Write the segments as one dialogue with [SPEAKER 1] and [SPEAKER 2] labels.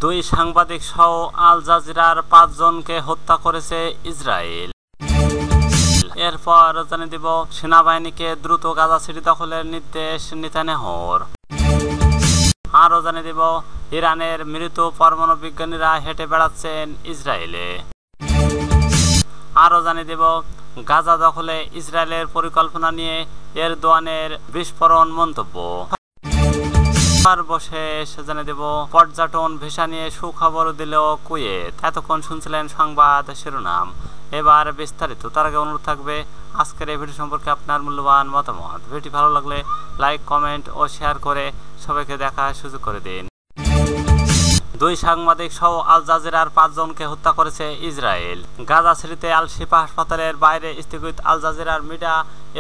[SPEAKER 1] দুই সাংবাদিক সহ আল জাজিরার 5 জনকে হত্যা করেছে ইসরায়েল। এরপর জানিয়ে দিব সেনাবাহিনীকে দ্রুত গাজা সিটি দখলের নির্দেশ নেতানিয়াহুর। আরও জানিয়ে দিব ইরানের মৃত পরমাণু বিজ্ঞানীরা হেঁটে বেড়াচ্ছেন ইসরায়েলে। আরও জানিয়ে দেব গাজা দখলে ইসরায়েলের পরিকল্পনা নিয়ে এরদোয়ানের বিস্ফোরণ মন্তব্য। সর্বশেষ জানিয়ে দেব পর্যটন ভিসা নিয়ে সুখবর দিল কুয়েত। এতক্ষণ শুনছিলেন সংবাদ শিরোনাম, এবার বিস্তারিত। তার আগে অনুরোধ থাকবে আজকের এই ভিডিও সম্পর্কে আপনার মূল্যবান মতামত। ভিডিওটি ভালো লাগলে লাইক, কমেন্ট ও শেয়ার করে সবাইকে দেখার সুযোগ করে দিন। দুই সাংবাদিক সহ আল জাজিরার 5 জনকে হত্যা করেছে ইসরায়েল। গাজা সিটিতে আল শিফা হাসপাতালের বাইরে স্থিত আল জাজিরার মিডিয়া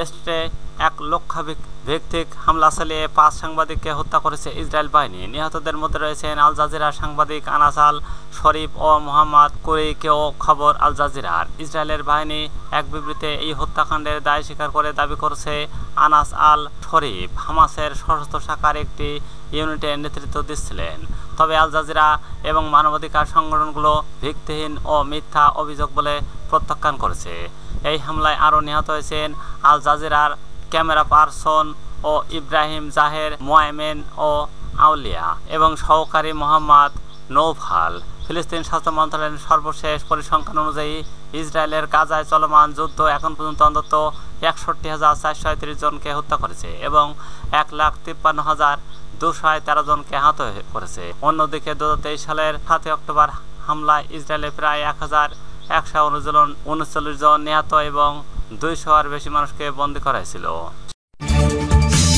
[SPEAKER 1] স্টেটে এক লক্ষাধিক হামলা চালিয়ে 5 সাংবাদিককে হত্যা করেছে ইসরায়েল বাহিনী। নিহতদের মধ্যে রয়েছেন আল জাজিরার সাংবাদিক আনাস আল শরীফ ও মোহাম্মদ কুরেইকেও খবর আল জাজিরার। ইসরায়েলের বাহিনী এক বিবৃতিতে এই হত্যাকাণ্ডের দায় স্বীকার করে দাবি করেছে আনাস আল শরীফ হামাসের সশস্ত্র শাখার একটি ইউনিটের নেতৃত্ব দিচ্ছিলেন। তবে আল জাজিরা এবং মানবাধিকার সংগঠনগুলো ভিত্তিহীন ও মিথ্যা অভিযোগ বলে প্রত্যাখ্যান করেছে। এই হামলায় আরও নিহত হয়েছেন আল জাজিরার ক্যামেরা পারসন ও ইব্রাহিম জাহের মোয়ামেন ও আউলিয়া এবং সহকারী মোহাম্মদ নৌফাল। ফিলিস্তিন স্বাস্থ্য মন্ত্রণালয়ের সর্বশেষ পরিসংখ্যান অনুযায়ী ইসরায়েলের গাজায় চলমান যুদ্ধ এখন পর্যন্ত অন্তত ৬১,৪৩৩ জনকে হত্যা করেছে এবং ১,৫৩,২১৩ জনকে আহত করেছে। অন্যদিকে ২০২৩ সালের ৭ অক্টোবর হামলায় ইসরায়েলে প্রায় ১,১৩৯ জন নিহত এবং ২০০-এর বেশি মানুষকে বন্দী করা হয়েছিল।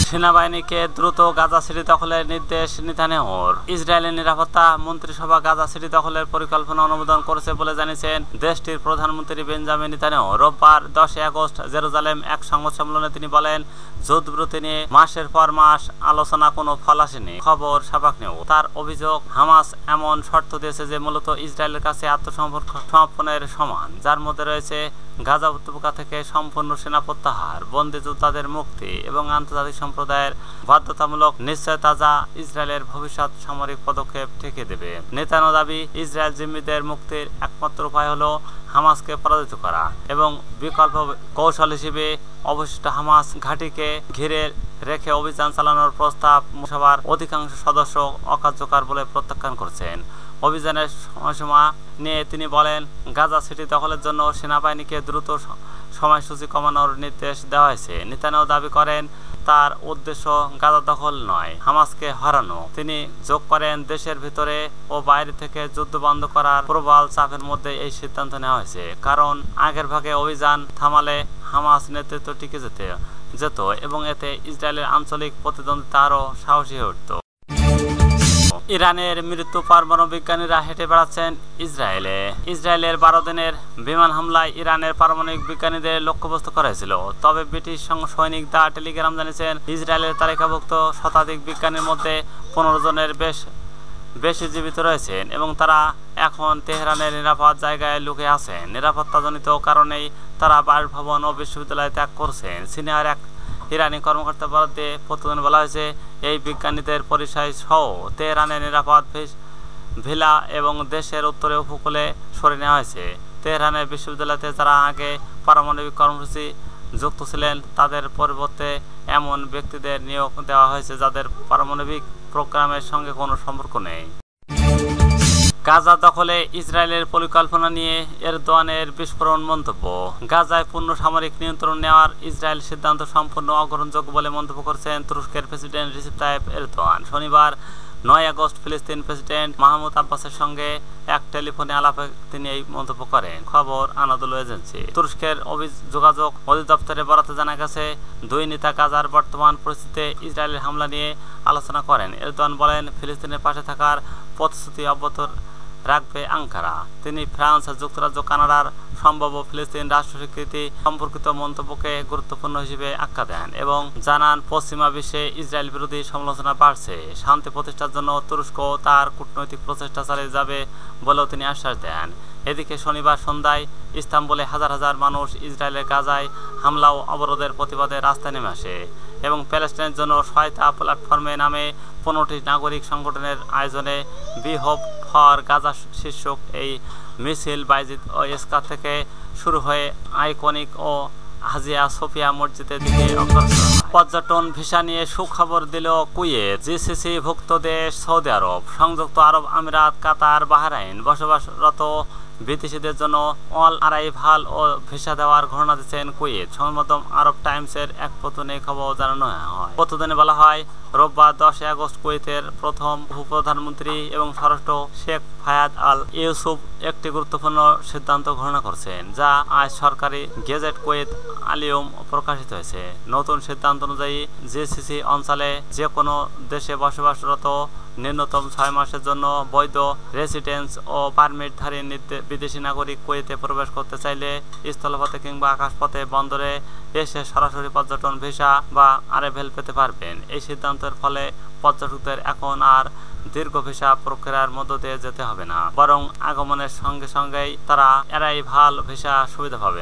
[SPEAKER 1] সেনাবাহিনীকে দ্রুত গাজা সিটি দখলের নির্দেশ নেতানিয়াহুর। ইসরায়েলের নিরাপত্তা মন্ত্রিসভা গাজা সিটি দখলের পরিকল্পনা অনুমোদন করেছে বলে জানিয়েছেন দেশটির প্রধানমন্ত্রী বেঞ্জামিন নেতানিয়াহু। রোববার ১০ আগস্ট জেরুজালেম এক সংবাদ সম্মেলনে তিনি বলেন, যুদ্ধবিরতি নিয়ে মাসের পর মাস আলোচনা কোনো ফল আসেনি। খবর সাবাক নিউজ। তার অভিযোগ, হামাস এমন শর্ত দিয়েছে যে মূলত ইসরায়েলের কাছে আত্মসমর্পণের সমান, যার মধ্যে রয়েছে গাজা উপত্যকা থেকে সম্পূর্ণ সেনা প্রত্যাহার, বন্দী যোদ্ধাদের মুক্তি এবং আন্তর্জাতিক সম্প্রদায়ের বাধ্যতামূলক নিশ্চয়তা যা ইসরায়েলের ভবিষ্যৎ সামরিক পদক্ষেপ ঠেকিয়ে দেবে। নেতানিয়াহুর দাবি, ইসরায়েল জিম্মিদের মুক্তির একমাত্র উপায় হলো হামাসকে পরাজিত করা এবং বিকল্প কৌশল হিসেবে অবশিষ্ট হামাস ঘাঁটিকে ঘিরে রেখে অভিযান চালানোর প্রস্তাব সভার অধিকাংশ সদস্য অকার্যকর বলে প্রত্যাখ্যান করেছেন। অভিযানের সময়সীমা নিয়ে তিনি বলেন, গাজা সিটি দখলের জন্য সেনাবাহিনীকে দ্রুত সময়সূচি কমানোর নির্দেশ দেওয়া হয়েছে। নেতানিয়াহু দাবি করেন তার উদ্দেশ্য গাজা দখল নয়, হামাসকে হারানো। তিনি যোগ করেন, দেশের ভিতরে ও বাইরে থেকে যুদ্ধ বন্ধ করার প্রবল চাপের মধ্যে এই সিদ্ধান্ত নেওয়া হয়েছে, কারণ আগের ভাগে অভিযান থামালে হামাস নেতৃত্ব টিকে যেত এবং এতে ইসরায়েলের আঞ্চলিক প্রতিদ্বন্দ্বিতা আরও সাহসী হয়ে উঠত। ইরানের মৃত্যু পরমাণু বিজ্ঞানীরা হেঁটে বেড়াচ্ছেন ইসরায়েলে। ইসরায়েলের ১২ দিনের বিমান হামলায় ইরানের পারমাণবিক বিজ্ঞানীদের লক্ষ্যবস্তু করা হয়েছিল। তবে ব্রিটিশ সৈনিক দ্য টেলিগ্রাফ জানিয়েছেন, ইসরায়েলের তালিকাভুক্ত শতাধিক বিজ্ঞানীর মধ্যে ১৫ জনের বেশি জীবিত রয়েছেন এবং তারা এখন তেহরানের নিরাপদ জায়গায় লুকিয়ে আছেন। নিরাপত্তাজনিত কারণেই তারা বাসভবন ও বিশ্ববিদ্যালয় ত্যাগ করছেন। সিনিয়র এক ইরানি কর্মকর্তা বরাদ্দে প্রতিবেদনে বলা হয়েছে, এই বিজ্ঞানীদের পরিচয় সহ তেহরানের নিরাপদ ভিলা এবং দেশের উত্তরে উপকূলে সরিয়ে নেওয়া হয়েছে। তেহরানের বিশ্ববিদ্যালয়তে যারা আগে পারমাণবিক কর্মসূচি যুক্ত ছিলেন তাদের পরিবর্তে এমন ব্যক্তিদের নিয়োগ দেওয়া হয়েছে যাদের পারমাণবিক প্রোগ্রামের সঙ্গে কোনো সম্পর্ক নেই। গাজা দখলে ইসরায়েলের পরিকল্পনা নিয়ে এরদোয়ানের বিস্ফোরণ মন্তব্য। গাজায় পূর্ণ সামরিক নিয়ন্ত্রণ নেওয়ার ইসরায়েল সিদ্ধান্ত সম্পূর্ণ অগ্রহণযোগ্য বলে মন্তব্য করেছেন তুরস্কের প্রেসিডেন্ট রিসেপ তাইপ এরদোয়ান। শনিবার ৯ আগস্ট ফিলিস্তিন প্রেসিডেন্ট মাহমুদ আব্বাসের সঙ্গে এক টেলিফোনে আলাপে তিনি এই মন্তব্য করেন। খবর আনাদোলু এজেন্সি। তুরস্কের যোগাযোগ অধিদপ্তরে বরাতে জানা গেছে, দুই নেতা গাজার বর্তমান পরিস্থিতিতে ইসরায়েলের হামলা নিয়ে আলোচনা করেন। এরদোয়ান বলেন, ফিলিস্তিনের পাশে থাকার প্রতিশ্রুতি অব্যাহত রাখবে আঙ্কারা। তিনি ফ্রান্স, যুক্তরাজ্য, কানাডার সম্ভাব্য ফিলিস্তিন রাষ্ট্র স্বীকৃতি সম্পর্কিত মন্তব্যকে গুরুত্বপূর্ণ হিসেবে আখ্যা দেন এবং জানান পশ্চিমা বিশ্বে ইসরায়েল বিরোধী সমালোচনা বাড়ছে। শান্তি প্রতিষ্ঠার জন্য তুরস্ক তার কূটনৈতিক প্রচেষ্টা চালিয়ে যাবে বলেও তিনি আশ্বাস দেন। এদিকে শনিবার সন্ধ্যায় ইস্তাম্বুলে হাজার হাজার মানুষ ইসরায়েলের গাজায় হামলা ও অবরোধের প্রতিবাদে রাস্তায় নেমে আসে এবং প্যালেস্টাইনের জন্য সহায়তা প্ল্যাটফর্মে নামে 15টি নাগরিক সংগঠনের আয়োজনে বি হোপ ফর গাজা শীর্ষক এই মিছিল বাইজিদ ও ইস্কার থেকে শুরু হয়ে আইকনিক ও হাজিয়া সোফিয়া মসজিদের দিকে অগ্রসর। পর্যটন ভিসা নিয়ে সুখবর দিল কুয়েত। জিসিসি ভুক্ত দেশ সৌদি আরব, সংযুক্ত আরব আমিরাত, কাতার, বাহরাইন বসবাসরত বিদেশিদের জন্য অল আরাইভাল ও ভিসা দেওয়ার ঘোষণা দিচ্ছেন কুয়েত। সংবাদ আরব টাইমসের এক প্রতিবেদনে খবর জানানো হয়। প্রতিবেদনে বলা হয়, রোববার 10 আগস্ট কুয়েতের প্রথম উপপ্রধানমন্ত্রী এবং স্বরাষ্ট্র শেখ ফায়াদ আল ইউসুফ একটি গুরুত্বপূর্ণ সিদ্ধান্ত ঘোষণা করছেন, যা আজ সরকারি গেজেট কুয়েত আলিয়ম প্রকাশিত হয়েছে। নতুন সিদ্ধান্ত অনুযায়ী জিসিসি অঞ্চলে যে কোনো দেশে বসবাসরত ন্যূনতম 6 মাসের জন্য বৈধ রেসিডেন্স ও পারমিটধারী বিদেশি নাগরিক কুয়েতে প্রবেশ করতে চাইলে স্থলপথে কিংবা আকাশপথে বন্দরে এসে সরাসরি পর্যটন ভিসা বা আরএভএল পেতে পারবেন। এই সিদ্ধান্তের ফলে পর্যটকদের এখন আর দীর্ঘ ভিসা প্রক্রিয়ার মধ্য দিয়ে যেতে হবে না, বরং আগমনের সঙ্গে সঙ্গেই তারা অ্যারাইভাল ভিসা সুবিধা পাবে।